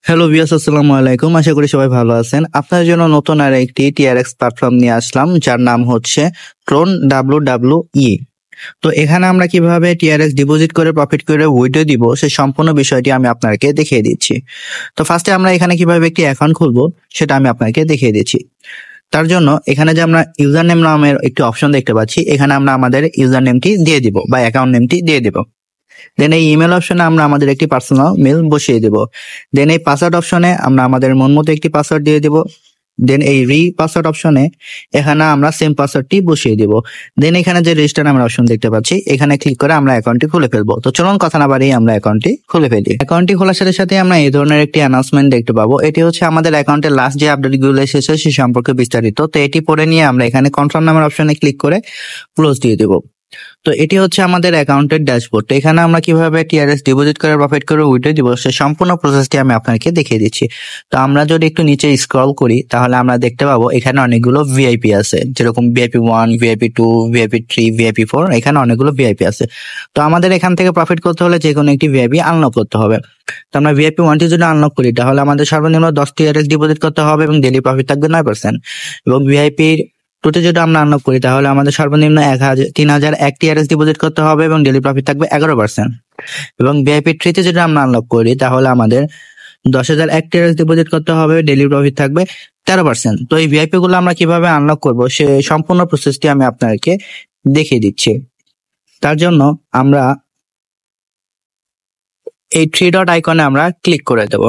Hello viewers, আসসালামু আলাইকুম। আশা করি সবাই ভালো আছেন। আপনার জন্য নতুন আর একটি টিআরএক্স প্ল্যাটফর্ম নিয়ে আসলাম, যার নাম হচ্ছে ট্রোন WWE। তো এখানে আমরা কিভাবে টিআরএক্স ডিপোজিট করে প্রফিট করে উইথড্র দিব সেই সম্পূর্ণ বিষয়টি আমি আপনাকে দেখিয়ে দিচ্ছি। তো ফার্স্টে আমরা এখানে কিভাবে একটি অ্যাকাউন্ট খুলবো সেটা আমি আপনাকে দেখিয়ে দিচ্ছি। তার জন্য এখানে যে আমরা ইউজার নেম নামের একটি অপশন দেখতে পাচ্ছি, এখানে আমরা আমাদের ইউজার নেমটি দিয়ে দিব বা অ্যাকাউন্ট নেমটি দিয়ে দিব। দেন এই ইমেল অপশনে আমরা আমাদের একটি পার্সোনাল মেল বসিয়ে দেব। দেন এই পাসওয়ার্ড অপশনে আমরা আমাদের মন মতো একটি পাসওয়ার্ড দিয়ে দেব। দেন এই পাসওয়ার্ড অপশনে এখানে আমরা সেম পাসওয়ার্ডটি বসিয়ে দিব। দেন এখানে যে রেজিস্টার নামের অপশন দেখতে পাচ্ছি, এখানে ক্লিক করে আমরা অ্যাকাউন্টটি খুলে ফেলবো। তো চলুন কথা না বাড়িয়ে আমরা অ্যাকাউন্টটি খুলে ফেলি। অ্যাকাউন্টটি খোলার সাথে সাথে আমরা এই ধরনের একটি অ্যানাউন্সমেন্ট দেখতে পাবো। এটি হচ্ছে আমাদের অ্যাকাউন্টের লাস্ট যে আপডেটগুলো এসেছে সে সম্পর্কে বিস্তারিত। তো এটি পড়ে নিয়ে আমরা এখানে কনফার্ম নামের অপশনে ক্লিক করে ক্লোজ দিয়ে দেবো। তো এটি হচ্ছে আমাদের অ্যাকাউন্টের ড্যাশবোর্ড। তো এখানে আমরা কিভাবে টিআরএস ডিপোজিট করে প্রফিট করে উইথড্র দিব সেই সম্পূর্ণ প্রসেসটি আমি আপনাকে দেখিয়ে দিচ্ছি। তো আমরা যদি একটু নিচে স্ক্রল করি তাহলে আমরা দেখতে পাবো এখানে অনেকগুলো ভিআইপি আছে, যেরকম ভিআইপি 1, ভিআইপি 2, ভিআইপি 3, ভিআইপি 4, এখানে অনেকগুলো ভিআইপি আছে। তো আমাদের এখান থেকে প্রফিট করতে হলে যে কোনো একটি ভিআইপি আনলক করতে হবে। তো আমরা ভিআইপি 1টি যদি আনলক করি তাহলে আমাদের সর্বনিম্ন 10 টিআরএস ডিপোজিট করতে হবে এবং ডেইলি প্রফিট থাকবে 9%। এবং ভিআইপি টুতে যদি আমরা আনলক করি তাহলে আমাদের সর্বনিম্ন 3001 টিআরএস ডিপোজিট করতে হবে এবং ডেইলি প্রফিট থাকবে 11%। এবং ভিআইপি 3তে যদি আমরা আনলক করি তাহলে আমাদের 10,001 টিআরএস ডিপোজিট করতে হবে, ডেইলি প্রফিট থাকবে 13%। তো এই ভিআইপি গুলো আমরা কিভাবে আনলক করব সে সম্পূর্ণ প্রসেসটি আমি আপনাকে দেখিয়ে দিচ্ছি। তার জন্য আমরা এই 3 ডট আইকনে আমরা ক্লিক করে দেব।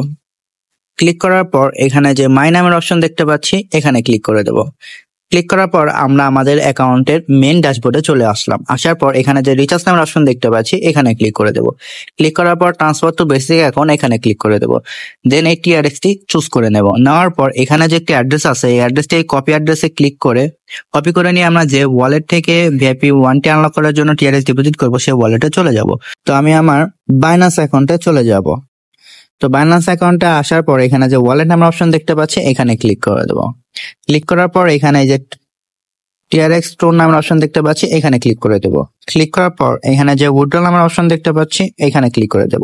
ক্লিক করার পর এখানে যে মাই নামের অপশন দেখতে পাচ্ছি, এখানে ক্লিক করে দেব। ক্লিক করার পর আমরা আমাদের অ্যাকাউন্টের মেইন ড্যাশবোর্ডে চলে আসলাম। আসার পর এখানে যে রিচার্জ নামের অপশন দেখতে পাচ্ছি, এখানে ক্লিক করে দেব। ক্লিক করার পর ট্রান্সফার টু বেসিক অ্যাকাউন্ট এখানে ক্লিক করে দেব। দেন এই টিআরএক্সটি চুজ করে নেব। নেওয়ার পর এখানে যে একটি অ্যাড্রেস আছে, এই অ্যাড্রেসটি কপি অ্যাড্রেসে ক্লিক করে কপি করে নিয়ে আমরা যে ওয়ালেট থেকে ভিআইপি 1টি আনলক করার জন্য টিআরএক্স ডিপোজিট করব সেই ওয়ালেটে চলে যাব। তো আমি আমার বাইন্যান্স অ্যাকাউন্টে চলে যাব। তো বাইন্যান্স অ্যাকাউন্টে আসার পর এখানে যে ওয়ালেট নামের অপশন দেখতে পাচ্ছি, এখানে ক্লিক করে দেব। ক্লিক করার পর এখানে যে টিআরএক্স ট্রোন নামের অপশন দেখতে পাচ্ছি, এখানে ক্লিক করে দেব। ক্লিক করার পর এখানে যে উইথড্র নামের অপশন দেখতে পাচ্ছি, এখানে ক্লিক করে দেব।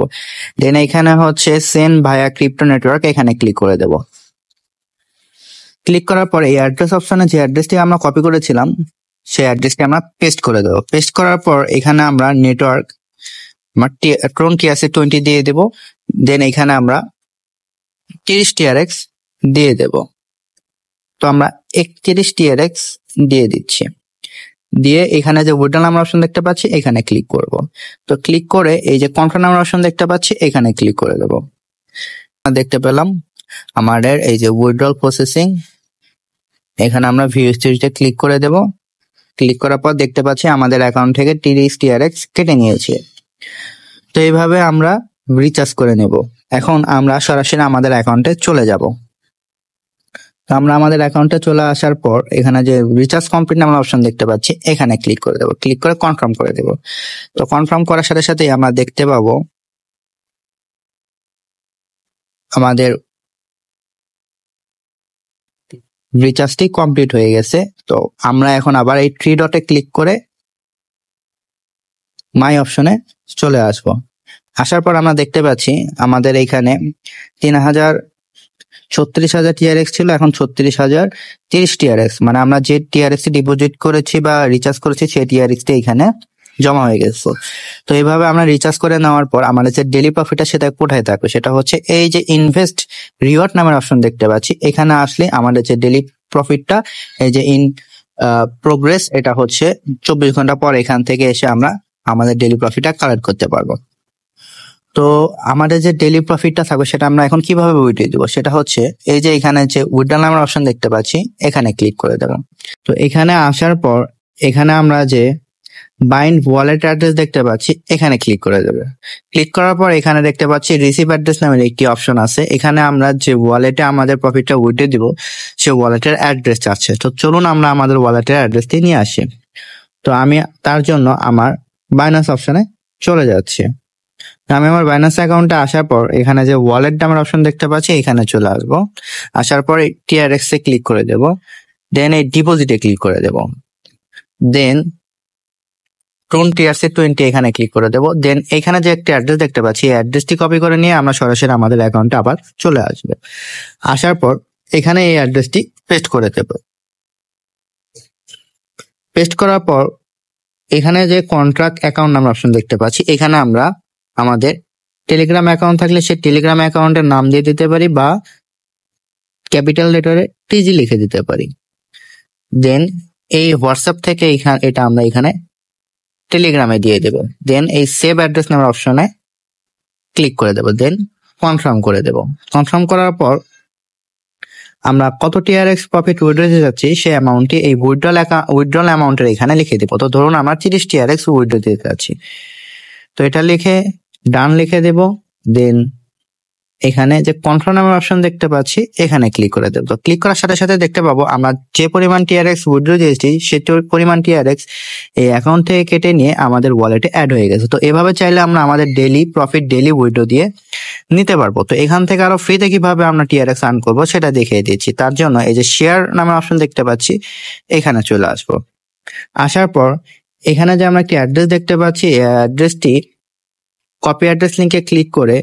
দেন এখানে হচ্ছে সেন্ড ভায়া ক্রিপ্টো নেটওয়ার্ক, এখানে ক্লিক করে দেব। ক্লিক করার পর এই অ্যাড্রেস অপশনে যে অ্যাড্রেসটি আমরা কপি করেছিলাম সেই অ্যাড্রেসটি আমরা পেস্ট করে দেব। পেস্ট করার পর এখানে আমরা নেটওয়ার্ক ট্রোন TRC20 দিয়ে দেব। দেন এখানে আমরা 30 টিআরএক্স দিয়ে দেব। তো আমরা 31 টিআরএক্স দিয়ে দিচ্ছি। দিয়ে এখানে যে উইথড্র নামের অপশন দেখতে পাচ্ছি, এখানে ক্লিক করব। তো ক্লিক করে এই যে কনফার্ম নামের অপশন দেখতে পাচ্ছি, এখানে ক্লিক করে দেব। দেখতে পেলাম আমাদের এই যে উইথড্রল প্রসেসিং, এখানে আমরা ভিউ হিস্ট্রিতে ক্লিক করে দেব। ক্লিক করার পর দেখতে পাচ্ছি আমাদের অ্যাকাউন্ট থেকে 30 টিআরএক্স কেটে নিয়েছে। তো এইভাবে আমরা রিচার্জ করে নেব। এখন আমরা সরাসরি আমাদের অ্যাকাউন্টে চলে যাব। তো আমরা আমাদের অ্যাকাউন্টে চলে আসার পর এখানে যে রিচার্জ কমপ্লিট নামের অপশন দেখতে পাচ্ছি, এখানে ক্লিক করে দেব। ক্লিক করে কনফার্ম করে দেব। তো কনফার্ম করার সাথে সাথে আমরা দেখতে পাবো আমাদের রিচার্জটি কমপ্লিট হয়ে গেছে। তো আমরা এখন আবার এই 3 ডটে ক্লিক করে মাই অপশনে চলে আসব। আসার পর আমরা দেখতে পাচ্ছি আমাদের এখানে 36,000 টিআরএক্স ছিল, এখন 36,030 টিআরএক্স, মানে আমরা যে টিআরএক্স ডিপোজিট করেছি বা রিচার্জ করেছি সেই টিআরএক্সটি এখানে জমা হয়ে গেছে। তো এইভাবে আমরা রিচার্জ করে নেওয়ার পর আমাদের যে ডেইলি প্রফিটটা সেটা কোথায় থাকবে, সেটা হচ্ছে এই যে ইনভেস্ট রিওয়ার্ড নামের অপশন দেখতে পাচ্ছি, এখানে আসলে আমাদের যে ডেইলি প্রফিটটা এই যে ইন প্রোগ্রেস, এটা হচ্ছে 24 ঘন্টা পর এখান থেকে এসে আমরা আমাদের ডেইলি প্রফিটটা কালেক্ট করতে পারবো। তো আমাদের যে ডেইলি প্রফিটটা থাকবে সেটা আমরা এখন কিভাবে উইথড্র দিব, সেটা হচ্ছে এই যে এখানে যে উইথড্র নামের অপশন দেখতে পাচ্ছি, এখানে ক্লিক করে দেব। তো এখানে আসার পর এখানে আমরা যে বাইন্ড ওয়ালেট অ্যাড্রেস দেখতে পাচ্ছি, এখানে ক্লিক করে দেবে। ক্লিক করার পর এখানে দেখতে পাচ্ছি রিসিভ অ্যাড্রেস নামের একটি অপশন আছে। এখানে আমরা যে ওয়ালেটে আমাদের প্রফিটটা উইথড্র দিব সেই ওয়ালেটের অ্যাড্রেস আছে। তো চলুন আমরা আমাদের ওয়ালেটের অ্যাড্রেসটি নিয়ে আসি। তো আমি তার জন্য আমার বাইন্যান্স অপশনে চলে যাচ্ছি। আমি আমার বাইন্যান্স অ্যাকাউন্টে আসার পর এখানে যে ওয়ালেট নামের অপশন দেখতে পাচ্ছি, এখানে চলে আসবো। আসার পর টিআরএক্স এ ক্লিক করে দেব। দেন এই ডিপোজিটে ক্লিক করে দেব। দেন ট্রোন TRC20 এখানে ক্লিক করে দেবো। দেন এখানে যে একটা অ্যাড্রেস দেখতে পাচ্ছি, এই অ্যাড্রেসটি কপি করে নিয়ে আমরা সরাসরি আমাদের অ্যাকাউন্টে আবার চলে আসবে। আসার পর এখানে এই অ্যাড্রেসটি পেস্ট করে দেব। পেস্ট করার পর এখানে যে কন্ট্রাক্ট অ্যাকাউন্ট নামের অপশন দেখতে পাচ্ছি, এখানে আমরা আমাদের টেলিগ্রাম অ্যাকাউন্ট থাকলে সেই টেলিগ্রাম অ্যাকাউন্টের নাম দিয়ে দিতে পারি বা ক্যাপিটাল লেটারে TG লিখে দিতে পারি। দেন এই হোয়াটসঅ্যাপ থেকে এটা আমরা এখানে টেলিগ্রামে দিয়ে দেব। দেন এই সেভ অ্যাড্রেস নামের অপশনে ক্লিক করে দেব। দেন কনফার্ম করে দেব। কনফার্ম করার পর আমরা কত TRX প্রফিট উইথড্র দিতে যাচ্ছি সেই অ্যামাউন্টটি এই উইথড্রল অ্যামাউন্টের এখানে লিখে দেবো। তো ধরুন আমরা 30 TRX উইথড্র দিতে যাচ্ছি, তো এটা লিখে ডান লিখে দেব। দেন এখানে যে কনফার্ম নামের অপশন দেখতে পাচ্ছি, এখানে ক্লিক করে দেবো। তো ক্লিক করার সাথে সাথে দেখতে পাবো আমরা যে পরিমাণ TRX উইথড্র দিয়েছি সেই পরিমাণ TRX এই অ্যাকাউন্ট থেকে কেটে নিয়ে আমাদের ওয়ালেটে অ্যাড হয়ে গেছে। তো এভাবে চাইলে আমরা আমাদের ডেইলি প্রফিট ডেইলি উইথড্র দিয়ে নিতে পারবো। তো এখান থেকে আরো ফ্রিতে কিভাবে আমরা TRX আর্ন করবো সেটা দেখিয়ে দিচ্ছি। তার জন্য এই যে শেয়ার নামের অপশন দেখতে পাচ্ছি, এখানে চলে আসবো। আসার পর এখানে যে আমরা একটি অ্যাড্রেস দেখতে পাচ্ছি, এই অ্যাড্রেসটি কপি অ্যাড্রেস লিঙ্কে ক্লিক করে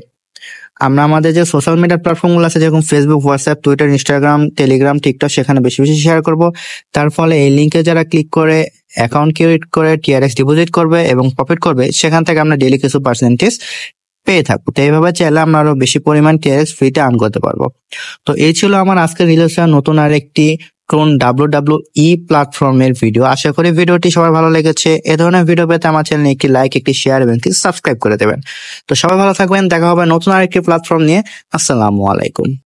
আমরা আমাদের যে সোশ্যাল মিডিয়া প্ল্যাটফর্মগুলো আছে, যেরকম Facebook, WhatsApp, Twitter, Instagram, Telegram, TikTok, সেখানে বেশি বেশি শেয়ার করব। তার ফলে এই লিঙ্কে যারা ক্লিক করে অ্যাকাউন্ট ক্রিয়েট করে TRX ডিপোজিট করবে এবং প্রফিট করবে, সেখান থেকে আমরা ডেইলি কিছু পার্সেন্টেজ পেয়ে থাকবো। তো এইভাবে চাইলে আমরা আরো বেশি পরিমাণ TRX ফ্রিতে আর্ন করতে পারবো। তো এই ছিল আমার আজকের রিলেশন নতুন আর একটি ট্রোন WWE প্ল্যাটফর্মের ভিডিও। আশা করি ভিডিওটি সবার ভালো লেগেছে। এ ধরনের ভিডিও পেতে আমার চ্যানেলে একটি লাইক, একটি শেয়ার এবং একটি সাবস্ক্রাইব করে দেবেন। তো সবাই ভালো থাকবেন, দেখা হবে নতুন আরেকটি প্ল্যাটফর্ম নিয়ে। আসসালামু আলাইকুম।